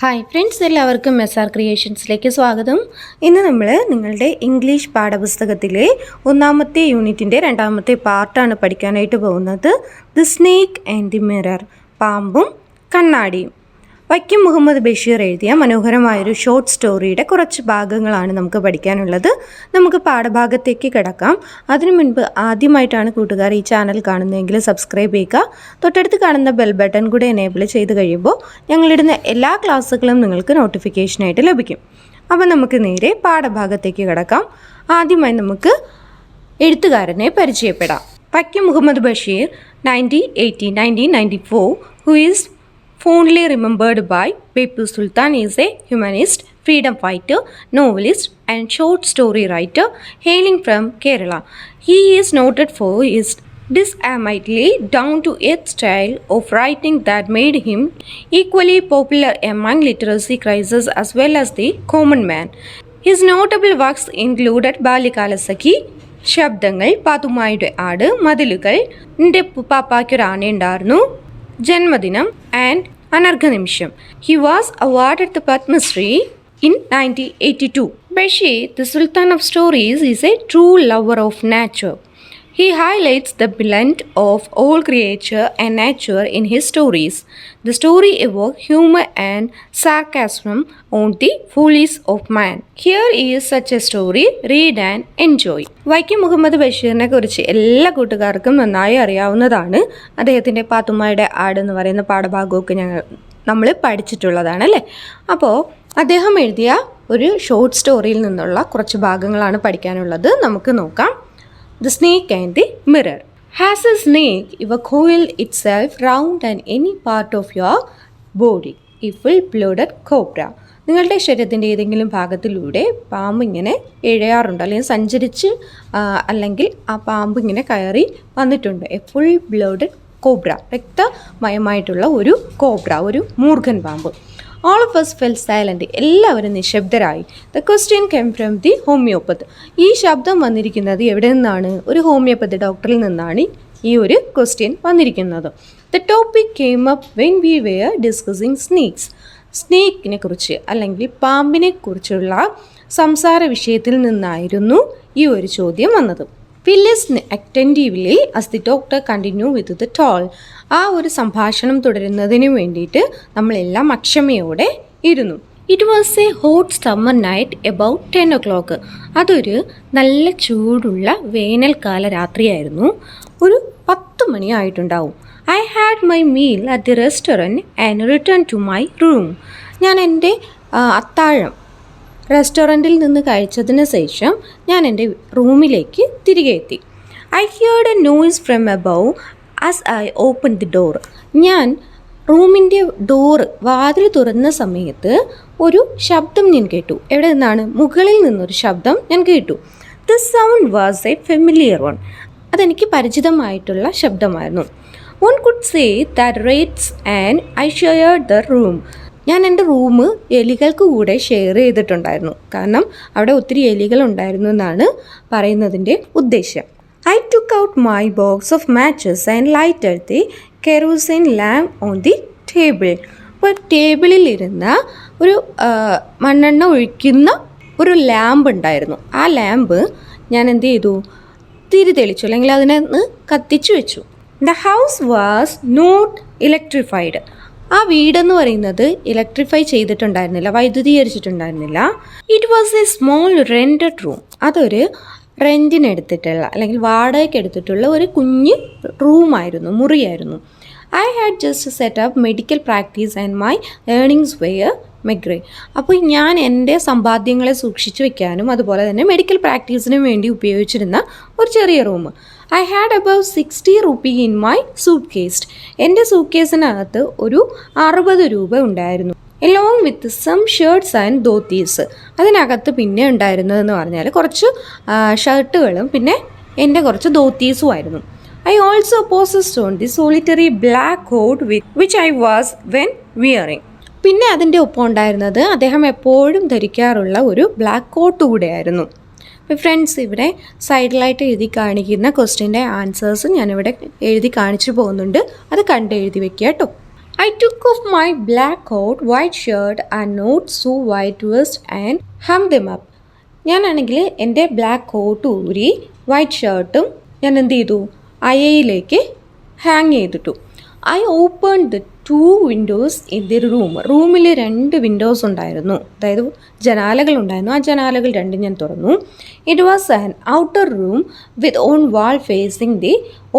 Hi friends, എല്ലാവർക്കും SR ക്രിയേഷൻസിലേക്ക് സ്വാഗതം. ഇന്ന് നമ്മൾ നിങ്ങളുടെ ഇംഗ്ലീഷ് പാഠപുസ്തകത്തിലെ 1ാമത്തെ യൂണിറ്റിൻ്റെ 2ാമത്തെ പാർട്ടാണ് പഠിക്കാനായിട്ട് പോകുന്നത്. The snake and the mirror, പാമ്പും കണ്ണാടിയും. വൈക്കം മുഹമ്മദ് ബഷീർ എഴുതിയ മനോഹരമായൊരു ഷോർട്ട് സ്റ്റോറിയുടെ കുറച്ച് ഭാഗങ്ങളാണ് നമുക്ക് പഠിക്കാനുള്ളത്. നമുക്ക് പാഠഭാഗത്തേക്ക് കിടക്കാം. അതിനു മുൻപ് ആദ്യമായിട്ടാണ് കൂട്ടുകാർ ഈ ചാനൽ കാണുന്നതെങ്കിൽ സബ്സ്ക്രൈബ് ചെയ്യുക. തൊട്ടടുത്ത് കാണുന്ന ബെൽ ബട്ടൺ കൂടെ എനേബിൾ ചെയ്ത് കഴിയുമ്പോൾ ഞങ്ങളിടുന്ന എല്ലാ ക്ലാസ്സുകളും നിങ്ങൾക്ക് നോട്ടിഫിക്കേഷനായിട്ട് ലഭിക്കും. അപ്പോൾ നമുക്ക് നേരെ പാഠഭാഗത്തേക്ക് കിടക്കാം. ആദ്യമായി നമുക്ക് എഴുത്തുകാരനെ പരിചയപ്പെടാം. Vaikom Muhammad Basheer 1994, who is fondly remembered by Bapu Sultan, is a humanist, freedom fighter, novelist and short story writer hailing from Kerala. He is noted for his disarmedly down-to-earth style of writing that made him equally popular among literacy critics as well as the common man. His notable works included Balyakalasakhi, ശബ്ദങ്ങൾ, പാത്തുമ്മയുടെ ആട്, മതിലുകൾ, എൻ്റെ പാപ്പായ്ക്കൊരു ആനയുണ്ടായിരുന്നു, ജന്മദിനം and അനർഘനിമിഷം. He was awarded the Padma Shri in 1982. Bashir, the Sultan of Stories, is a true lover of nature. He highlights the blend of all creature and nature in his stories. The story evokes humor and sarcasm on the follies of man. Here is such a story. Read and enjoy. Vaikom Muhammad ബഷീറിനെ കുറിച്ച് എല്ലാ കൂട്ടുകാർക്കും നന്നായി അറിയാവുന്നതാണ്. അദ്ദേഹത്തിൻ്റെ പാത്തുമ്മയുടെ ആട് എന്ന് പറയുന്ന പാഠഭാഗമൊക്കെ നമ്മൾ പഠിച്ചിട്ടുള്ളതാണ് അല്ലേ. അപ്പോൾ അദ്ദേഹം എഴുതിയ ഒരു ഷോർട്ട് സ്റ്റോറിയിൽ നിന്നുള്ള കുറച്ച് ഭാഗങ്ങളാണ് പഠിക്കാനുള്ളത്. നമുക്ക് നോക്കാം. The snake and the mirror. Has a snake ever coiled itself round and any part of your body? A full-blooded cobra. നിങ്ങളുടെ ശരീരത്തിൻ്റെ ഏതെങ്കിലും ഭാഗത്തിലൂടെ പാമ്പ് ഇങ്ങനെ ഇഴയാറുണ്ട്, അല്ലെങ്കിൽ സഞ്ചരിച്ച് അല്ലെങ്കിൽ ആ പാമ്പ് ഇങ്ങനെ കയറി വന്നിട്ടുണ്ട്. എ ഫുൾ ബ്ലഡഡ് കോബ്ര, രക്തമയമായിട്ടുള്ള ഒരു കോബ്ര, ഒരു മൂർഖൻ പാമ്പ്. All of us fell silent. എല്ലാവരും നിശബ്ദരായി. The question came from the homeopath. ഈ ശബ്ദം വന്നിരിക്കുന്നത് എവിടെ നിന്നാണ്? ഒരു ഹോമിയോപ്പതി ഡോക്ടറിൽ നിന്നാണ് ഈ ഒരു ക്വസ്റ്റ്യൻ വന്നിരിക്കുന്നത്. The topic came up when we were discussing snakes. സ്നേക്കിനെ കുറിച്ച് അല്ലെങ്കിൽ പാമ്പിനെ കുറിച്ചുള്ള സംസാര വിഷയത്തിൽ നിന്നായിരുന്നു ഈ ഒരു ചോദ്യം വന്നത്. We listened attentively as the doctor continued with the talk. ആ ഒരു സംഭാഷണം തുടരുന്നതിന് വേണ്ടിയിട്ട് നമ്മളെല്ലാം അക്ഷമയോടെ ഇരുന്നു. It was a hot summer night about 10 o'clock. അതൊരു നല്ല ചൂടുള്ള വേനൽക്കാല രാത്രിയായിരുന്നു. ഒരു 10 മണിയായിട്ടുണ്ടാവും. I had my meal at the restaurant and return to my room. ഞാൻ എൻ്റെ അത്താഴം റെസ്റ്റോറൻറ്റിൽ നിന്ന് കഴിച്ചതിന് ശേഷം ഞാൻ എൻ്റെ റൂമിലേക്ക് തിരികെ എത്തി. I heard A noise from above as I open the door. ഞാൻ റൂമിൻ്റെ വാതിൽ തുറന്ന സമയത്ത് ഒരു ശബ്ദം ഞാൻ കേട്ടു. എവിടെ നിന്നാണ്? മുകളിൽ നിന്നൊരു ശബ്ദം ഞാൻ കേട്ടു. The sound was a familiar one. അതെനിക്ക് പരിചിതമായിട്ടുള്ള ശബ്ദമായിരുന്നു. One could say that rats and I shared the room. ഞാൻ എൻ്റെ റൂം എലികൾക്ക് കൂടെ ഷെയർ ചെയ്തിട്ടുണ്ടായിരുന്നു. കാരണം അവിടെ ഒത്തിരി എലികൾ ഉണ്ടായിരുന്നു എന്നാണ് പറയുന്നതിൻ്റെ ഉദ്ദേശ്യം. I took out my box of matches and lighted the kerosene lamp on the table. അപ്പോൾ ടേബിളിൽ ഇരുന്ന ഒരു മണ്ണെണ്ണ ഒഴിക്കുന്ന ഒരു ലാമ്പ് ഉണ്ടായിരുന്നു. ആ ലാമ്പ് ഞാൻ എന്ത് ചെയ്തു? തിരി തെളിച്ചു, അല്ലെങ്കിൽ അതിനൊന്ന് കത്തിച്ചു വെച്ചു. The house was not electrified. ആ വീടെന്ന് പറയുന്നത് ഇലക്ട്രിഫൈ ചെയ്തിട്ടുണ്ടായിരുന്നില്ല, വൈദ്യുതീകരിച്ചിട്ടുണ്ടായിരുന്നില്ല. It was a small rented room. അതൊരു റെൻറ്റിനെടുത്തിട്ടുള്ള അല്ലെങ്കിൽ വാടകയ്ക്ക് എടുത്തിട്ടുള്ള ഒരു കുഞ്ഞ് റൂമായിരുന്നു, മുറിയായിരുന്നു. I had just set up medical practice and my earnings were meagre. അപ്പോൾ ഞാൻ എൻ്റെ സമ്പാദ്യങ്ങളെ സൂക്ഷിച്ചു വെക്കാനും അതുപോലെ തന്നെ മെഡിക്കൽ പ്രാക്ടീസിനും വേണ്ടി ഉപയോഗിച്ചിരുന്ന ഒരു ചെറിയ room. I had about 60 rupee in my suitcase. എൻ്റെ സൂട്ട് കേസിനകത്ത് ഒരു 60 രൂപ ഉണ്ടായിരുന്നു. Along with some shirts and dhotis. അതിനകത്ത് പിന്നെ ഉണ്ടായിരുന്നതെന്ന് പറഞ്ഞാൽ കുറച്ച് ഷർട്ടുകളും പിന്നെ എൻ്റെ കുറച്ച് ധോത്തീസും ആയിരുന്നു. I also possessed on the solitary black coat which I was when wearing. പിന്നെ അതിൻ്റെ ഒപ്പം ഉണ്ടായിരുന്നത് അദ്ദേഹം എപ്പോഴും ധരിക്കാറുള്ള ഒരു ബ്ലാക്ക് കോട്ട് കൂടെയായിരുന്നു. അപ്പോൾ ഫ്രണ്ട്സ്, ഇവിടെ സൈഡിലായിട്ട് എഴുതി കാണിക്കുന്ന ക്വസ്റ്റ്യൻ്റെ ആൻസേഴ്സ് ഞാനിവിടെ എഴുതി കാണിച്ചു പോകുന്നുണ്ട്. അത് കണ്ട് എഴുതി വെക്കുക കേട്ടോ. I took off my black coat, white shirt and not so white vest and hung them up. ഞാനാണെങ്കിൽ എൻ്റെ ബ്ലാക്ക് കോട്ട് ഊരി വൈറ്റ് ഷർട്ടും ഞാൻ എന്ത് ചെയ്തു അയയിലേക്ക് ഹാങ് ചെയ്തിട്ടു. I open the 2 Windows in the റൂമിൽ 2 വിൻഡോസ് ഉണ്ടായിരുന്നു, അതായത് ജനാലകളുണ്ടായിരുന്നു. ആ ജനാലകൾ രണ്ടും ഞാൻ തുറന്നു. It was an outer room with on wall facing the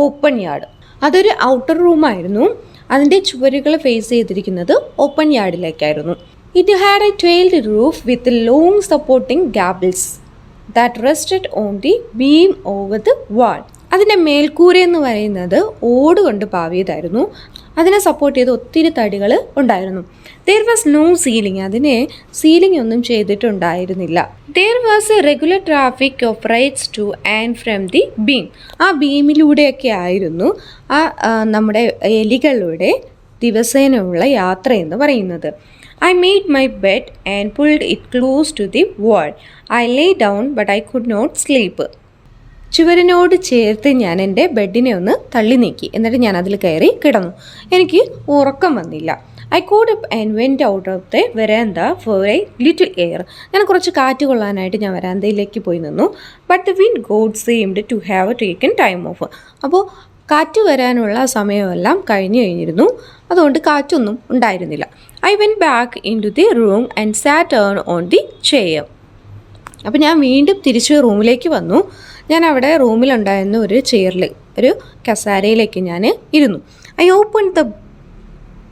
open yard. അതൊരു ഔട്ടർ റൂമായിരുന്നു. അതിൻ്റെ ചുവരുകൾ ഫേസ് ചെയ്തിരിക്കുന്നത് ഓപ്പൺ യാർഡിലേക്കായിരുന്നു. It had a tiled roof with long supporting gables that rested on the beam over the wall. അതിൻ്റെ മേൽക്കൂര എന്ന് പറയുന്നത് ഓട് കൊണ്ട് പാവിയതായിരുന്നു. അതിനെ സപ്പോർട്ട് ചെയ്ത് ഒത്തിരി തടികൾ ഉണ്ടായിരുന്നു. ദെയർ വാസ് നോ സീലിംഗ്, അതിനെ സീലിംഗ് ഒന്നും ചെയ്തിട്ടുണ്ടായിരുന്നില്ല. There was a regular traffic of rats to and from the beam. ആ ബീമിലൂടെയൊക്കെ ആയിരുന്നു നമ്മുടെ എലികളുടെ ദിവസേനയുള്ള യാത്ര എന്ന് പറയുന്നത്. I made my bed and pulled it close to the wall. I lay down but I could not sleep. ചുവരിനോട് ചേർത്ത് ഞാൻ എൻ്റെ ബെഡിനെ ഒന്ന് തള്ളി നീക്കി. എന്നിട്ട് ഞാൻ അതിൽ കയറി കിടന്നു. എനിക്ക് ഉറക്കം വന്നില്ല. I got up and went out of the veranda for a little air. ഞാൻ കുറച്ച് കാറ്റ് കൊള്ളാനായിട്ട് ഞാൻ വരാന്തയിലേക്ക് പോയി നിന്നു. But the wind god seemed to have taken time off. അപ്പോൾ കാറ്റ് വരാനുള്ള സമയമെല്ലാം കഴിഞ്ഞിരുന്നു. അതുകൊണ്ട് കാറ്റൊന്നും ഉണ്ടായിരുന്നില്ല. I went back in to the room and sat on the chair. അപ്പോൾ ഞാൻ വീണ്ടും തിരിച്ച് റൂമിലേക്ക് വന്നു. ഞാൻ അവിടെ റൂമിലുണ്ടായിരുന്ന ഒരു ചെയറിൽ, ഒരു കസാരയിലേക്ക് ഞാൻ ഇരുന്നു. I open the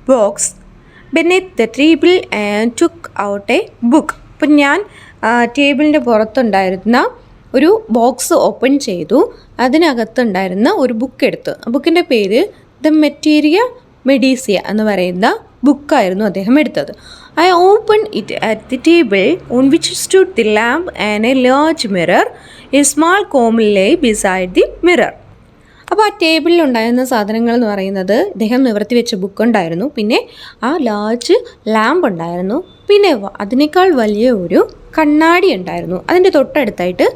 box beneath the table and took out A book. അപ്പം ഞാൻ ടേബിളിൻ്റെ പുറത്തുണ്ടായിരുന്ന ഒരു ബോക്സ് ഓപ്പൺ ചെയ്തു. അതിനകത്തുണ്ടായിരുന്ന ഒരു ബുക്ക് എടുത്തു. ബുക്കിൻ്റെ പേര് ദ മെറ്റീരിയ മെഡീസിയ എന്ന് പറയുന്ന ബുക്കായിരുന്നു അദ്ദേഹം എടുത്തത്. I open it at the table on which stood the lamp and a large mirror. A small comb lay beside the mirror. അപ്പോൾ ആ ടേബിളിൽ ഉണ്ടായിരുന്ന സാധനങ്ങൾ എന്ന് പറയുന്നത് അദ്ദേഹം നിവർത്തി വെച്ച ബുക്ക് ഉണ്ടായിരുന്നു, പിന്നെ ആ ലാർജ് ലാമ്പ് ഉണ്ടായിരുന്നു, പിന്നെ അതിനേക്കാൾ വലിയ ഒരു കണ്ണാടി ഉണ്ടായിരുന്നു. അതിൻ്റെ തൊട്ടടുത്തായിട്ട്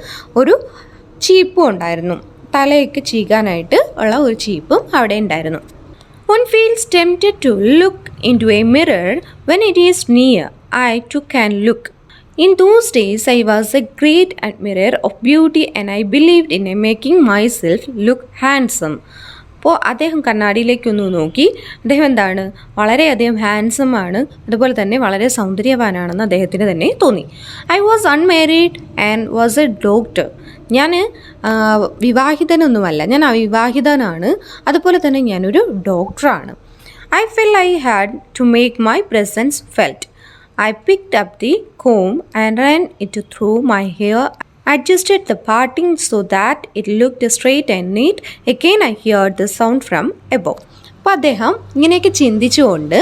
ഒരു ചീപ്പും ഉണ്ടായിരുന്നു, തലയൊക്കെ ചീകാനായിട്ട് ഉള്ള ഒരു ചീപ്പും അവിടെ ഉണ്ടായിരുന്നു. One feels tempted to look into a mirror when it is near. I took a look. In those days, I was a great admirer of beauty and I believed in making myself look handsome. അപ്പോൾ അദ്ദേഹം കണ്ണാടിയിലേക്കൊന്ന് നോക്കി. അദ്ദേഹം എന്താണ്, വളരെയധികം handsome ആണ്, അതുപോലെ തന്നെ വളരെ സൗന്ദര്യവാനാണെന്ന് അദ്ദേഹത്തിന് തന്നെ തോന്നി. I was unmarried and was a doctor. ഞാൻ വിവാഹിതനൊന്നുമല്ല, ഞാൻ അവിവാഹിതനാണ്, അതുപോലെ തന്നെ ഞാനൊരു ഡോക്ടറാണ്. I fell I had to make my presence felt. I picked up the comb and ran it through my hair, adjusted the parting so that it looked straight and neat. Again I heard the sound from above. അപ്പോൾ അദ്ദേഹം ഇങ്ങനെയൊക്കെ ചിന്തിച്ചുകൊണ്ട്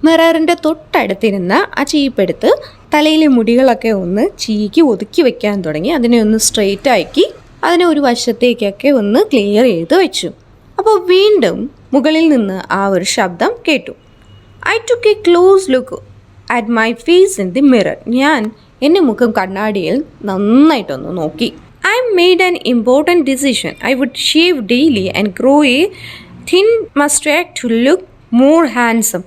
മിററിൻ്റെ തൊട്ടടുത്തിരുന്ന ആ ചീപ്പെടുത്ത് തലയിലെ മുടികളൊക്കെ ഒന്ന് ചീക്കി ഒതുക്കി വെക്കാൻ തുടങ്ങി. അതിനെ ഒന്ന് സ്ട്രെയിറ്റ് ആക്കി അതിനെ ഒരു വശത്തേക്കൊക്കെ ഒന്ന് ക്ലിയർ ചെയ്ത് വെച്ചു. അപ്പോൾ വീണ്ടും മുകളിൽ നിന്ന് ആ ഒരു ശബ്ദം കേട്ടു. I took a close look at my face in the mirror. ഞാൻ എൻ്റെ മുഖം കണ്ണാടിയിൽ നന്നായിട്ടൊന്ന് നോക്കി. I made an important decision. I would shave daily and grow a thin mustache to look more handsome.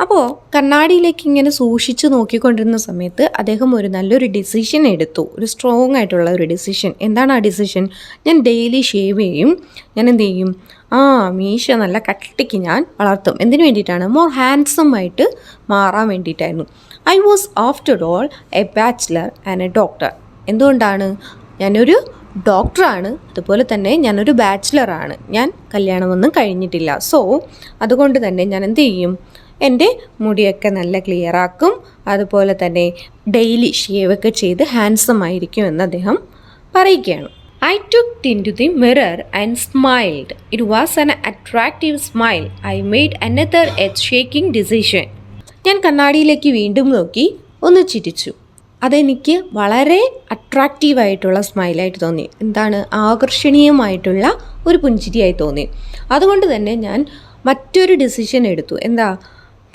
അപ്പോൾ കണ്ണാടിയിലേക്ക് ഇങ്ങനെ സൂക്ഷിച്ച് നോക്കിക്കൊണ്ടിരുന്ന സമയത്ത് അദ്ദേഹം ഒരു നല്ലൊരു ഡിസിഷൻ എടുത്തു, ഒരു സ്ട്രോങ് ആയിട്ടുള്ള ഒരു ഡിസിഷൻ. എന്താണ് ആ ഡിസിഷൻ? ഞാൻ ഡെയിലി ഷേവ് ചെയ്യും, ഞാൻ എന്ത് ചെയ്യും, മീശ നല്ല കട്ടിക്ക് ഞാൻ വളർത്തും. എന്തിനു വേണ്ടിയിട്ടാണ്? മോർ ഹാൻസം ആയിട്ട് മാറാൻ വേണ്ടിയിട്ടായിരുന്നു. I was after all a bachelor and a doctor. എന്തുകൊണ്ടാണ്? ഞാനൊരു ഡോക്ടറാണ്, അതുപോലെ തന്നെ ഞാനൊരു ബാച്ചിലറാണ്, ഞാൻ കല്യാണമൊന്നും കഴിഞ്ഞിട്ടില്ല. സോ അതുകൊണ്ട് തന്നെ ഞാൻ എന്ത് ചെയ്യും, എൻ്റെ മുടിയൊക്കെ നല്ല ക്ലിയർ ആക്കും, അതുപോലെ തന്നെ ഡെയിലി ഷേവൊക്കെ ചെയ്ത് ഹാൻസം ആയിരിക്കും എന്ന് അദ്ദേഹം പറയുകയാണ്. I looked into the mirror and smiled. It was an attractive smile. I made another earth-shaking decision. ഞാൻ കണ്ണാടിയിലേക്ക് വീണ്ടും നോക്കി, ഒന്ന് ചിരിച്ചു. അതെനിക്ക് വളരെ അട്രാക്റ്റീവായിട്ടുള്ള സ്മൈലായിട്ട് തോന്നി. എന്താണ്? ആകർഷണീയമായിട്ടുള്ള ഒരു പുഞ്ചിരിയായി തോന്നി. അതുകൊണ്ട് തന്നെ ഞാൻ മറ്റൊരു ഡിസിഷൻ എടുത്തു. എന്താ?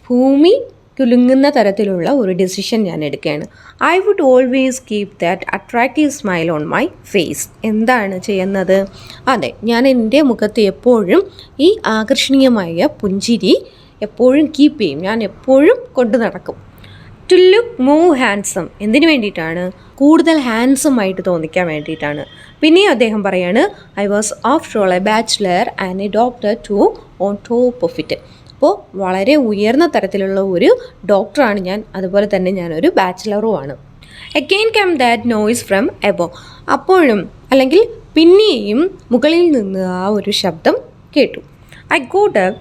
ഭൂമി കുലുങ്ങുന്ന തരത്തിലുള്ള ഒരു ഡിസിഷൻ ഞാൻ എടുക്കുകയാണ്. I would always keep that attractive smile on my face. എന്താണ് ചെയ്യുന്നത്? അതെ, ഞാൻ എൻ്റെ മുഖത്ത് എപ്പോഴും ഈ ആകർഷണീയമായ പുഞ്ചിരി എപ്പോഴും കീപ്പ് ചെയ്യും, ഞാൻ എപ്പോഴും കൊണ്ടു നടക്കും. ടു ലുക്ക് മോർ ഹാൻസം, എന്തിനു വേണ്ടിയിട്ടാണ്? കൂടുതൽ ഹാൻസം ആയിട്ട് തോന്നിക്കാൻ വേണ്ടിയിട്ടാണ്. പിന്നെയും അദ്ദേഹം പറയാണ്, I was after all a bachelor and a doctor too on top of it. അപ്പോൾ വളരെ ഉയർന്ന തരത്തിലുള്ള ഒരു ഡോക്ടറാണ് ഞാൻ, അതുപോലെ തന്നെ ഞാനൊരു ബാച്ചിലറുമാണ്. Again come that noise from above. അപ്പോഴും അല്ലെങ്കിൽ പിന്നെയും മുകളിൽ നിന്ന് ആ ഒരു ശബ്ദം കേട്ടു. I got up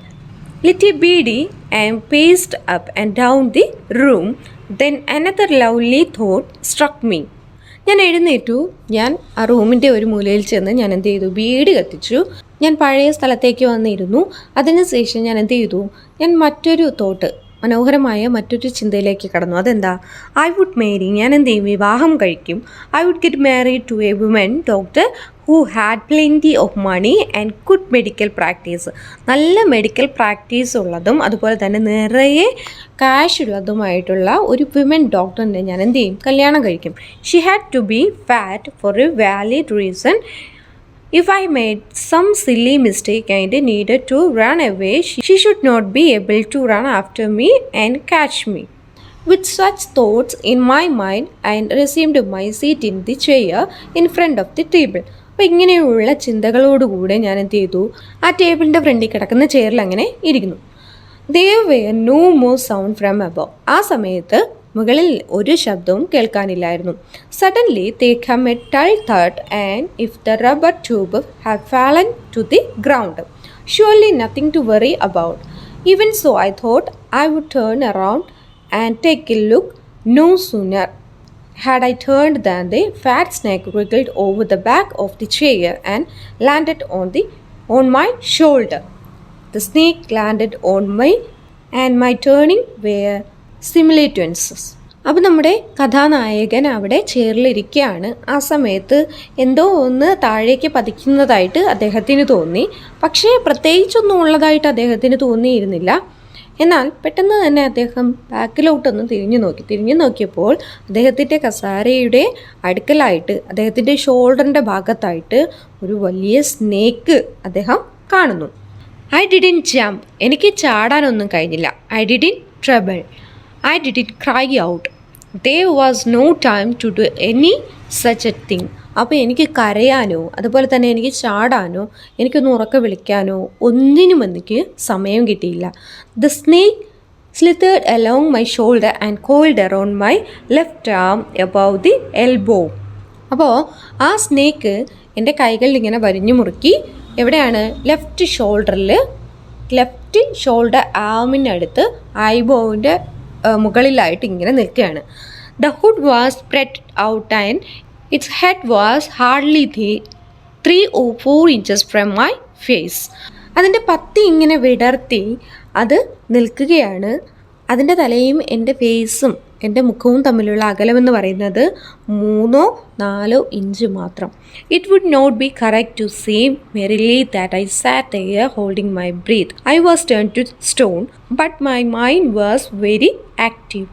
little bidi and paced up and down the room. Then another lovely thought struck me. ഞാൻ എഴുന്നേറ്റു. ഞാൻ ആ റൂമിൻ്റെ ഒരു മൂലയിൽ ചെന്ന് ഞാൻ എന്ത് ചെയ്തു? ബീഡി കത്തിച്ചു. ഞാൻ പഴയ സ്ഥലത്തേക്ക് വന്നിരുന്നു. അതിനുശേഷം ഞാൻ എന്ത് ചെയ്തു? ഞാൻ മറ്റൊരു തോട്ട്, മനോഹരമായ മറ്റൊരു ചിന്തയിലേക്ക് കടന്നു. അതെന്താ? ഐ വുഡ് മാരി, ഞാൻ എന്ത് ചെയ്യും? വിവാഹം കഴിക്കും. I would get married to a woman doctor who had plenty of money and good medical practice. നല്ല മെഡിക്കൽ പ്രാക്ടീസ് ഉള്ളതും അതുപോലെ തന്നെ നിറയെ കാശ് ഉള്ളതുമായിട്ടുള്ള ഒരു വിമൻ ഡോക്ടറിനെ ഞാൻ എന്ത് ചെയ്യും? കല്യാണം കഴിക്കും. She had to be fat for a valid reason. If I made some silly mistake and needed to run away, she should not be able to run after me and catch me. With such thoughts in my mind, I resumed my seat in the chair in front of the table. അപ്പോൾ ഇങ്ങനെയുള്ള ചിന്തകളോടുകൂടെ ഞാൻ എന്ത് ചെയ്തു? ആ ടേബിളിൻ്റെ ഫ്രണ്ടിൽ കിടക്കുന്ന ചെയറിൽ അങ്ങനെ ഇരിക്കുന്നു. There were no more sound from above. ആ സമയത്ത് മുകളിൽ ഒരു ശബ്ദവും കേൾക്കാനില്ലായിരുന്നു. Suddenly they came a dull thud and if the rubber tube had fallen to the ground. Surely nothing to worry about. Even so, I thought I would turn around and take a look. No sooner had I turned than the fat snake wriggled over the back of the chair and landed on my shoulder. The snake landed on me and my turning were സിമുലേറ്റൻസസ്. അപ്പോൾ നമ്മുടെ കഥാനായകൻ അവിടെ ചെയറിലിരിക്കുകയാണ്. ആ സമയത്ത് എന്തോ ഒന്ന് താഴേക്ക് പതിക്കുന്നതായിട്ട് അദ്ദേഹത്തിന് തോന്നി. പക്ഷേ പ്രത്യേകിച്ചൊന്നും ഉള്ളതായിട്ട് അദ്ദേഹത്തിന് തോന്നിയിരുന്നില്ല. എന്നാൽ പെട്ടെന്ന് തന്നെ അദ്ദേഹം ബാക്കിലോട്ടൊന്ന് തിരിഞ്ഞു നോക്കിയപ്പോൾ അദ്ദേഹത്തിൻ്റെ കസാരയുടെ അടുക്കലായിട്ട് അദ്ദേഹത്തിൻ്റെ ഷോൾഡറിൻ്റെ ഭാഗത്തായിട്ട് ഒരു വലിയ സ്നേക്ക് അദ്ദേഹം കാണുന്നു. ഐ ഡിഡിൻ ജംപ്, എനിക്ക് ചാടാനൊന്നും കഴിഞ്ഞില്ല. I didn't trouble, I didn't cry out. There was no time to do any such a thing. അപ്പോൾ എനിക്ക് കരയാനോ അതുപോലെ തന്നെ എനിക്ക് ചാടാനോ എനിക്കൊന്ന് ഉറക്കെ വിളിക്കാനോ ഒന്നിനും എനിക്ക് സമയം കിട്ടിയില്ല. The snake slithered along my shoulder and coiled around my left arm above the elbow. അപ്പോൾ ആ സ്നേക്ക് എൻ്റെ കൈകളിൽ ഇങ്ങനെ വരിഞ്ഞു മുറുക്കി. എവിടെയാണ്? ലെഫ്റ്റ് ഷോൾഡർ ആമിനടുത്ത് ഐബോവിൻ്റെ മുകളിലായിട്ട് ഇങ്ങനെ നിൽക്കുകയാണ്. The hood was spread out and its head was hardly 3 or 4 inches from my face. അതിൻ്റെ പത്തി ഇങ്ങനെ വിടർത്തി അത് നിൽക്കുകയാണ്. അതിൻ്റെ തലയും എൻ്റെ ഫേസും എൻ്റെ മുഖവും തമ്മിലുള്ള അകലമെന്ന് പറയുന്നത് 3-4 ഇഞ്ച് മാത്രം. It would not be correct to say merely that I sat there holding my breath. I was turned to stone, but my mind was very active.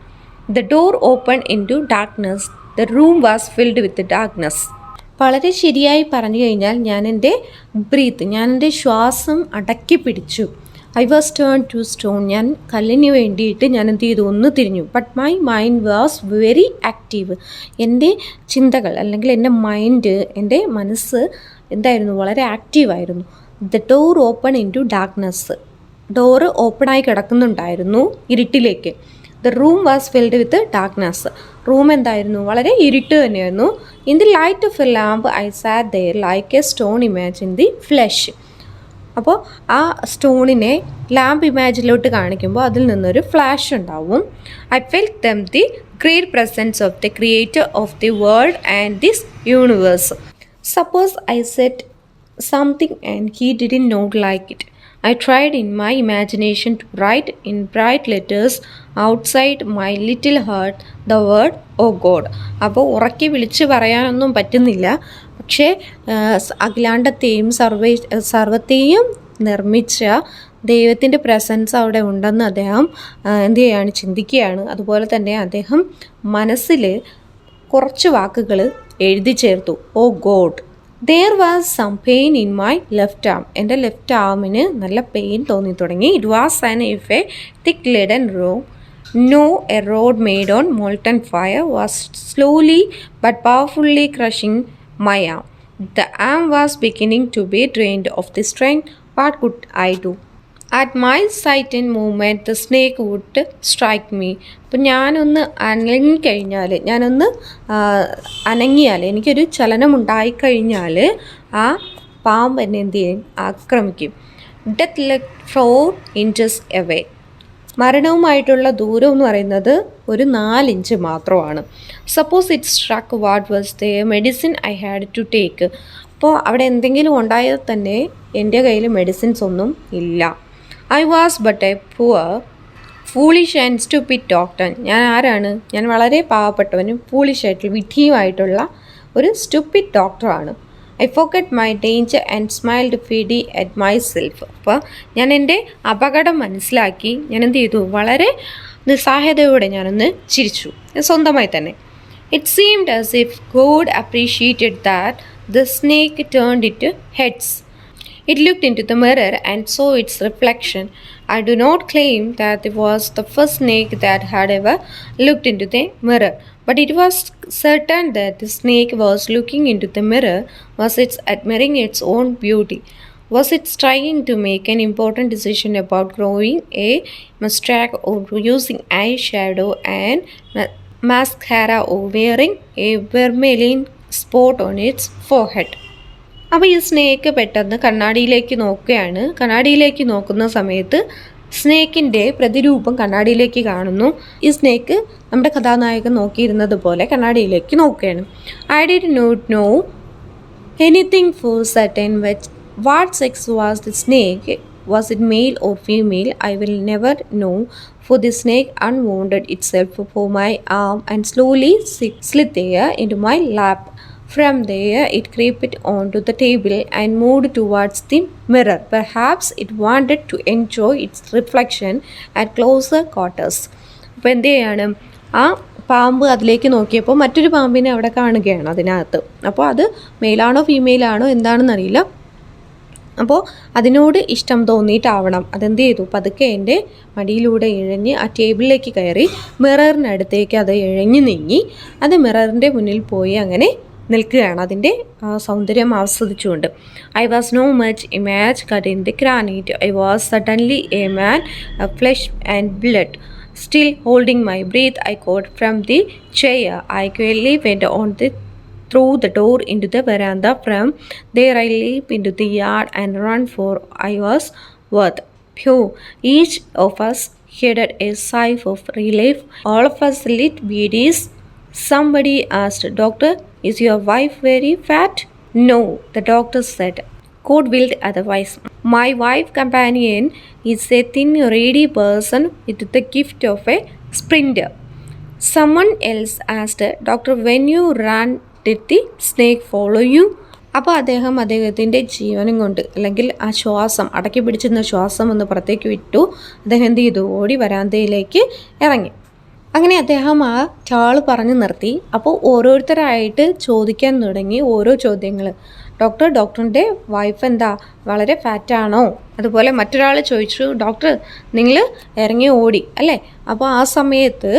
The door opened into darkness. The room was filled with darkness. വളരെ ശരിയായി പറഞ്ഞു കഴിഞ്ഞാൽ ഞാൻ എൻ്റെ ശ്വാസം അടക്കി പിടിച്ചു. I was turn to stone, ഞാൻ കല്ലിന് വേണ്ടിയിട്ട് ഞാൻ എന്ത് ചെയ്തു? ഒന്ന് തിരിഞ്ഞു. But my mind was very active. എൻ്റെ ചിന്തകൾ അല്ലെങ്കിൽ എൻ്റെ മനസ്സ് എന്തായിരുന്നു? വളരെ ആക്റ്റീവായിരുന്നു. The door open in to darkness, door ഓപ്പണായി കിടക്കുന്നുണ്ടായിരുന്നു ഇരുട്ടിലേക്ക്. The room was filled with darkness, room എന്തായിരുന്നു? വളരെ ഇരുട്ട് തന്നെയായിരുന്നു. In the light of a lamp I sat there like a stone image in the flush. അപ്പോൾ ആ സ്റ്റോണിനെ ലാമ്പ് ഇമേജിലോട്ട് കാണിക്കുമ്പോൾ അതിൽ നിന്നൊരു ഫ്ലാഷ് ഉണ്ടാവും. I felt dumb the great presence of the creator of the world and this universe. Suppose I set something and he didn't not like it. I tried in my imagination to write in bright letters outside my little heart the word "Oh God." അപ്പോൾ ഉറക്കി വിളിച്ച് പറയാനൊന്നും പറ്റുന്നില്ല. പക്ഷേ അഖിലാണ്ടത്തെയും സർവത്തെയും നിർമ്മിച്ച ദൈവത്തിൻ്റെ presence അവിടെ ഉണ്ടെന്ന് അദ്ദേഹം ചിന്തിക്കുകയാണ്. അതുപോലെ തന്നെ അദ്ദേഹം മനസ്സിൽ കുറച്ച് വാക്കുകൾ എഴുതി ചേർത്തു. "Oh god" There was some pain in my left arm. എൻ്റെ ലെഫ്റ്റ് ആമിന് നല്ല പെയിൻ തോന്നി തുടങ്ങി. It was as if a thick leaden rope, no, a rod made on molten fire, was slowly but powerfully crushing my arm. The arm was beginning to be drained of the strength. What could I do? At my sudden movement, the snake would strike me. അപ്പം ഞാനൊന്ന് അനങ്ങിയാൽ എനിക്കൊരു ചലനം ഉണ്ടായിക്കഴിഞ്ഞാൽ ആ പാമ്പ് എന്നെ എന്ത് ചെയ്യും? ആക്രമിക്കും. Death lay 4 inches away. മരണവുമായിട്ടുള്ള ദൂരം എന്ന് പറയുന്നത് ഒരു 4 ഇഞ്ച് മാത്രമാണ്. Suppose it struck what was the medicine I had to take. അപ്പോൾ അവിടെ എന്തെങ്കിലും ഉണ്ടായാൽ തന്നെ എൻ്റെ കയ്യിൽ മെഡിസിൻസ് ഒന്നും ഇല്ല. I was but A poor foolish and stupid doctor. ഞാൻ ആരാണ്? ഞാൻ വളരെ പാവപ്പെട്ടവനും ഫൂളിഷായിട്ടുള്ള വിഡ്ഢിയുമായിട്ടുള്ള ഒരു സ്റ്റുപ്പിഡ് ഡോക്ടറാണ്. I forget my danger and smiled feebly at myself. അപ്പോൾ ഞാൻ എൻ്റെ അപകടം മനസ്സിലാക്കി ഞാൻ എന്ത് ചെയ്തു? വളരെ നിസ്സഹായതയോടെ ഞാനൊന്ന് ചിരിച്ചു, സ്വന്തമായി തന്നെ. It seemed as if god appreciated that the snake turned it heads. It looked into the mirror and saw its reflection. I do not claim that it was the first snake that had ever looked into the mirror, but it was certain that the snake was looking into the mirror. Was it admiring its own beauty? Was it trying to make an important decision about growing a mustache or using eyeshadow and mascara or wearing a vermilion spot on its forehead? അപ്പോൾ ഈ snake പെട്ടെന്ന് കണ്ണാടിയിലേക്ക് നോക്കുകയാണ്. കണ്ണാടിയിലേക്ക് നോക്കുന്ന സമയത്ത് സ്നേക്കിൻ്റെ പ്രതിരൂപം കണ്ണാടിയിലേക്ക് കാണുന്നു. ഈ snake നമ്മുടെ കഥാനായകൻ നോക്കിയിരുന്നത് പോലെ കണ്ണാടിയിലേക്ക് നോക്കുകയാണ്. I did not know anything for certain what sex was the snake. Was it male or female? I will never know, for the snake unwounded itself for my arm and slowly slid there into my lap. From there, it crept onto the table and moved towards the mirror. Perhaps it wanted to enjoy its reflection at closer quarters. അപ്പോൾ എന്ത് ചെയ്യാണ്? ആ പാമ്പ് അതിലേക്ക് നോക്കിയപ്പോൾ മറ്റൊരു പാമ്പിനെ അവിടെ കാണുകയാണ് അതിനകത്ത്. അപ്പോൾ അത് മെയിലാണോ ഫീമെയിലാണോ എന്താണെന്നറിയില്ല. അപ്പോൾ അതിനോട് ഇഷ്ടം തോന്നിയിട്ടാവണം അതെന്ത് ചെയ്തു? പതുക്കെ എൻ്റെ മടിയിലൂടെ ഇഴഞ്ഞ് ആ ടേബിളിലേക്ക് കയറി മിററിനടുത്തേക്ക് അത് ഇഴഞ്ഞു നീങ്ങി അത് മിററിൻ്റെ മുന്നിൽ പോയി അങ്ങനെ നിൽക്കുകയാണ്, അതിൻ്റെ സൗന്ദര്യം ആസ്വദിച്ചുകൊണ്ട്. I was no much image cut in the granite. I was suddenly a man, flesh and blood. Still holding my breath, I got from the chair. I quickly went on through the door into the veranda. From there, I leaped into the yard and ran for I was worth. Phew! Each of us headed a sigh of relief. All of us lit beadies. Somebody asked, "Doctor, is your wife very fat?" "No," the doctor said. God willed otherwise. My wife companion is a thin, ready person with the gift of a sprinter. Someone else asked, "Doctor, when you ran, did the snake follow you?" അപ്പോൾ അദ്ദേഹത്തിൻ്റെ ജീവനും കൊണ്ട് അല്ലെങ്കിൽ ആ ശ്വാസം അടക്കി പിടിച്ചിരുന്ന ശ്വാസം ഒന്ന് പുറത്തേക്ക് വിട്ടു. അദ്ദേഹം എന്ത് ചെയ്തു? ഓടി വരാന്തയിലേക്ക് ഇറങ്ങി. അങ്ങനെ അദ്ദേഹം ആ ചാൾ പറഞ്ഞു നിർത്തി. അപ്പോൾ ഓരോരുത്തരായിട്ട് ചോദിക്കാൻ തുടങ്ങി ഓരോ ചോദ്യങ്ങൾ. ഡോക്ടറിൻ്റെ വൈഫ് എന്താ വളരെ ഫാറ്റാണോ? അതുപോലെ മറ്റൊരാൾ ചോദിച്ചു, ഡോക്ടർ നിങ്ങൾ ഇറങ്ങി ഓടി അല്ലേ, അപ്പോൾ ആ സമയത്ത്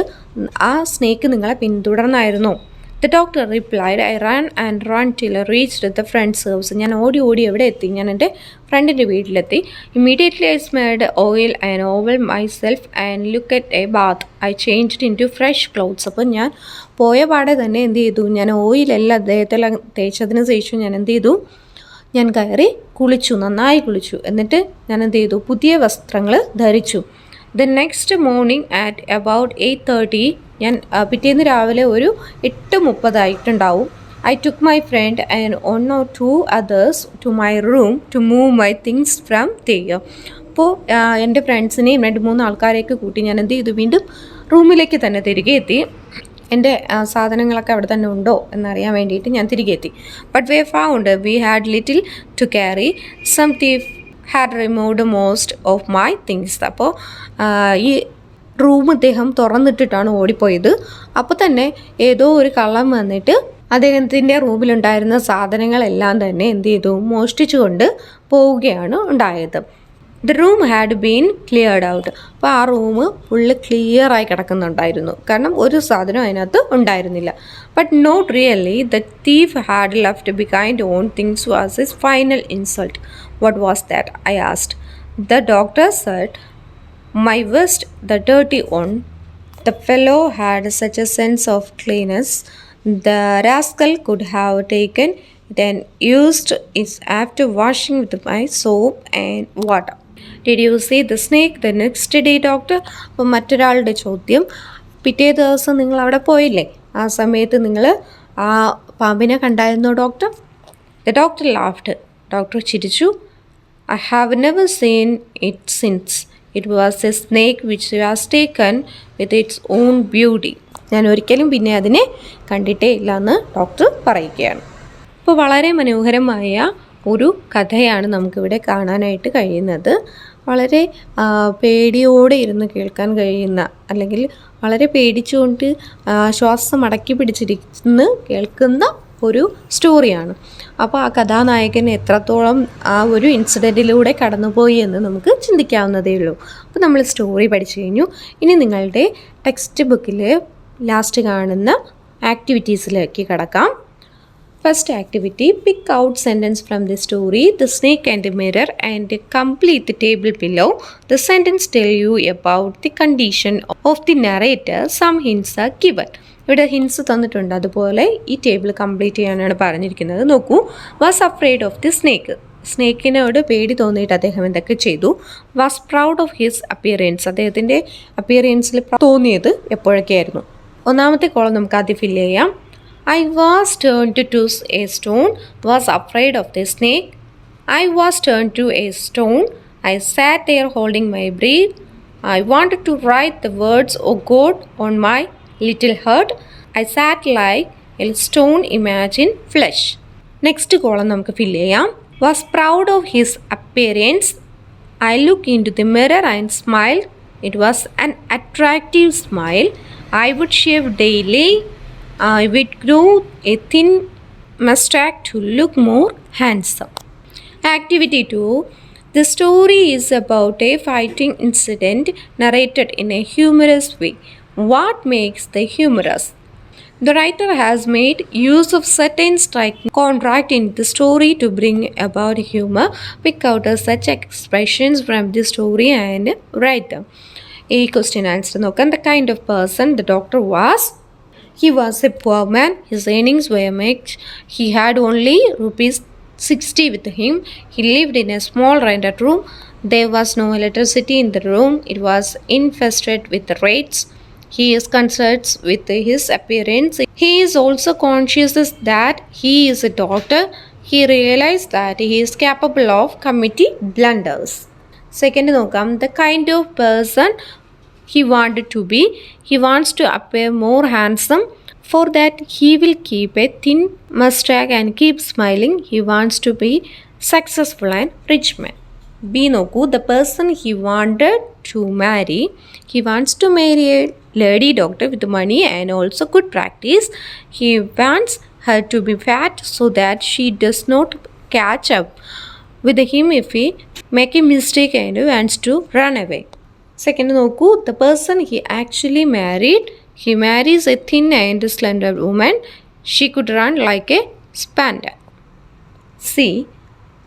ആ സ്നേക്ക് നിങ്ങളെ പിന്തുടർന്നായിരുന്നോ? The doctor replied, "I ran and ran till I reached the friend's house." ഞാൻ ഓടി എവിടെ എത്തി? ഞാൻ എൻ്റെ ഫ്രണ്ടിൻ്റെ വീട്ടിലെത്തി. Immediately I smelled oil and oiled myself and looked at a bath. I changed into fresh clothes. അപ്പോൾ ഞാൻ പോയ പാടെ തന്നെ എന്ത് ചെയ്തു? ഞാൻ ഓയിലെല്ലാം അദ്ദേഹത്തെല്ലാം തേച്ചതിന് ശേഷം ഞാൻ എന്ത് ചെയ്തു? ഞാൻ കയറി കുളിച്ചു, നന്നായി കുളിച്ചു. എന്നിട്ട് ഞാൻ എന്ത് ചെയ്തു? പുതിയ വസ്ത്രങ്ങൾ ധരിച്ചു. The next morning at about 8:30, ഞാൻ പിറ്റേന്ന് രാവിലെ ഒരു 8:30 I took my friend and 1 or 2 others to my room to move my things from there. അപ്പോൾ എൻ്റെ ഫ്രണ്ട്സിനെയും 2-3 ആൾക്കാരെയൊക്കെ കൂട്ടി ഞാൻ എന്ത് ചെയ്തു? വീണ്ടും റൂമിലേക്ക് തന്നെ തിരികെ എത്തി. എൻ്റെ സാധനങ്ങളൊക്കെ അവിടെ തന്നെ ഉണ്ടോ എന്നറിയാൻ വേണ്ടിയിട്ട് ഞാൻ തിരികെ എത്തി. But we found we had little to carry. Some thief had removed most of my things. അപ്പോൾ ഈ റൂം അദ്ദേഹം തുറന്നിട്ടിട്ടാണ് ഓടിപ്പോയത്. അപ്പോൾ തന്നെ ഏതോ ഒരു കള്ളൻ വന്നിട്ട് അദ്ദേഹത്തിൻ്റെ റൂമിലുണ്ടായിരുന്ന സാധനങ്ങളെല്ലാം തന്നെ എന്ത് ചെയ്തു, മോഷ്ടിച്ചുകൊണ്ട് പോവുകയാണ് ഉണ്ടായത്. The room had been cleared out. അപ്പോൾ ആ റൂം ഫുള്ള് ക്ലിയറായി കിടക്കുന്നുണ്ടായിരുന്നു, കാരണം ഒരു സാധനം അതിനകത്ത് ഉണ്ടായിരുന്നില്ല. But not really the thief had left behind one things was his final insult. What was that? I asked. The doctor said, my vest the dirty one. The fellow had such a sense of cleanness. The rascal could have taken it and used it after washing with my soap and water. Did you see the snake the next day, doctor? അപ്പോൾ മറ്റൊരാളുടെ ചോദ്യം, പിറ്റേ ദിവസം നിങ്ങൾ അവിടെ പോയില്ലേ, ആ സമയത്ത് നിങ്ങൾ ആ പാമ്പിനെ കണ്ടായിരുന്നോ doctor? The doctor laughed. Doctor ചിരിച്ചു. I have never seen it since. It was a snake which was taken with its own beauty. ഞാൻ ഒരിക്കലും പിന്നെ അതിനെ കണ്ടിട്ടേ ഇല്ല എന്ന് ഡോക്ടർ പറയുകയാണ്. അപ്പോൾ വളരെ മനോഹരമായ ഒരു കഥയാണ് നമുക്കിവിടെ കാണാനായിട്ട് കഴിയുന്നത്. വളരെ പേടിയോടെ ഇരുന്ന് കേൾക്കാൻ കഴിയുന്ന, അല്ലെങ്കിൽ വളരെ പേടിച്ചുകൊണ്ട് ശ്വാസം അടക്കി പിടിച്ചിരിന്ന് കേൾക്കുന്ന ഒരു സ്റ്റോറിയാണ്. അപ്പോൾ ആ കഥാനായകൻ എത്രത്തോളം ആ ഒരു ഇൻസിഡൻറ്റിലൂടെ കടന്നുപോയി എന്ന് നമുക്ക് ചിന്തിക്കാവുന്നതേ ഉള്ളൂ. അപ്പോൾ നമ്മൾ സ്റ്റോറി പഠിച്ചു കഴിഞ്ഞു. ഇനി നിങ്ങളുടെ ടെക്സ്റ്റ് ബുക്കിൽ ലാസ്റ്റ് കാണുന്ന ആക്ടിവിറ്റീസിലേക്ക് കടക്കാം. First activity, pick out sentence from the story the snake and mirror and complete the table below. The sentence tell you about the condition of the narrator. Some hints are given. ഇവിടെ hints തന്നിട്ടുണ്ട്, അതുപോലെ ഈ table complete ചെയ്യാനാണ് പറഞ്ഞിരിക്കുന്നത്. നോക്കൂ. Was afraid of the snake. സ്നേക്കിനോട് പേടി തോന്നിയിട്ട് അദ്ദേഹം എന്തൊക്കെ ചെയ്തു? Was proud of his appearance. അദ്ദേഹത്തിൻ്റെ അപ്പിയറൻസിൽ തോന്നിയത് എപ്പോഴൊക്കെയായിരുന്നു? ഒന്നാമത്തെ കോളം നമുക്ക് ആദ്യം ഫില്ല് ചെയ്യാം. I was turned to a stone. Was afraid of the snake. I was turned to a stone. I sat there holding my breath. I wanted to write the words, "Oh God," on my little heart. I sat like a stone, imagine flesh. Next column നമുക്ക് fill ചെയ്യാം. Was proud of his appearance. I looked into the mirror and smiled. It was an attractive smile. I would shave daily. I would grow a thin mustache to look more handsome. Activity 2. The story is about a fighting incident narrated in a humorous way. What makes the humorous? The writer has made use of certain striking contrast in the story to bring about humor. Pick out such expressions from the story and write them. A question answer നോക്കാം. The kind of person the doctor was. He was a poor man. His earnings were mixed. He had only ₹60 with him. He lived in a small rented room. There was no electricity in the room. It was infested with rats. He is concerned with his appearance. He is also conscious that he is a doctor. He realized that he is capable of committing blunders. Second നോക്കാം. The kind of person he wanted to be. He wants to appear more handsome. For that, he will keep a thin mustache and keep smiling. He wants to be successful and rich man. B നോക്കൂ. The person he wanted to marry. He wants to marry a lady doctor with money and also good practice. He wants her to be fat so that she does not catch up with him if he make a mistake and wants to run away. Second നോക്കൂ. The person he actually married. He marries a thin and slender woman. She could run like a spaniel. C.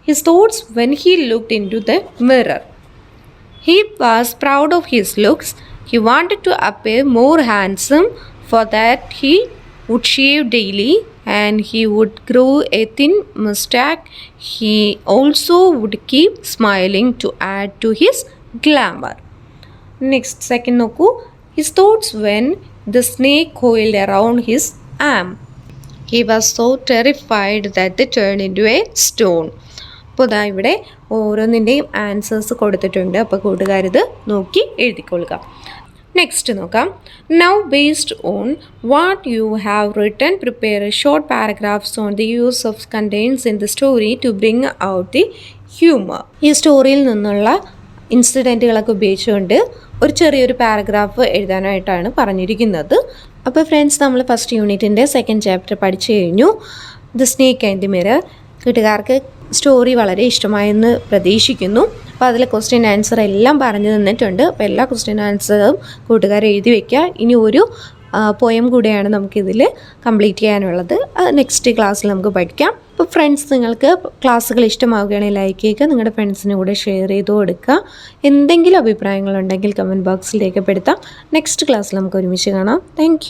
His thoughts when he looked into the mirror. He was proud of his looks. He wanted to appear more handsome. For that, he would shave daily and he would grow a thin mustache. He also would keep smiling to add to his glamour. Next, second നോക്കൂ. His thoughts when the snake coiled around his arm. He was so terrified that they turned into a stone. അപ്പോൾ ഇതാ ഇവിടെ ഓരോന്നിൻ്റെയും answers കൊടുത്തിട്ടുണ്ട്. അപ്പോൾ കൂട്ടുകാരിത് നോക്കി എഴുതിക്കൊള്ളുക. Next നോക്കാം. Now based on what you have written, prepare a short paragraphs on the use of contents in the story to bring out the humor. ഈ സ്റ്റോറിയിൽ നിന്നുള്ള ഇൻസിഡൻറ്റുകളൊക്കെ ഉപയോഗിച്ചുകൊണ്ട് ഒരു ചെറിയൊരു പാരഗ്രാഫ് എഴുതാനായിട്ടാണ് പറഞ്ഞിരിക്കുന്നത്. അപ്പോൾ ഫ്രണ്ട്സ്, നമ്മൾ ഫസ്റ്റ് യൂണിറ്റിൻ്റെ സെക്കൻഡ് ചാപ്റ്റർ പഠിച്ചു കഴിഞ്ഞു, the snake and the mirror. കൂട്ടുകാർക്ക് സ്റ്റോറി വളരെ ഇഷ്ടമായെന്ന് പ്രതീക്ഷിക്കുന്നു. അപ്പോൾ അതിൽ ക്വസ്റ്റ്യൻ ആൻസർ എല്ലാം പറഞ്ഞു തന്നിട്ടുണ്ട്. അപ്പോൾ എല്ലാ ക്വസ്റ്റ്യൻ ആൻസറും കൂട്ടുകാർ എഴുതി വയ്ക്കുക. ഇനി ഒരു പോയം കൂടെയാണ് നമുക്കിതിൽ കംപ്ലീറ്റ് ചെയ്യാനുള്ളത്. അത് നെക്സ്റ്റ് ക്ലാസ്സിൽ നമുക്ക് പഠിക്കാം. അപ്പോൾ ഫ്രണ്ട്സ്, നിങ്ങൾക്ക് ക്ലാസ്സുകൾ ഇഷ്ടമാവുകയാണെങ്കിൽ ലൈക്ക് ചെയ്യുക, നിങ്ങളുടെ ഫ്രണ്ട്സിന് കൂടെ ഷെയർ ചെയ്ത് കൊടുക്കുക. എന്തെങ്കിലും അഭിപ്രായങ്ങളുണ്ടെങ്കിൽ കമൻറ്റ് ബോക്സിൽ രേഖപ്പെടുത്താം. നെക്സ്റ്റ് ക്ലാസ്സിൽ നമുക്ക് ഒരുമിച്ച് കാണാം. താങ്ക്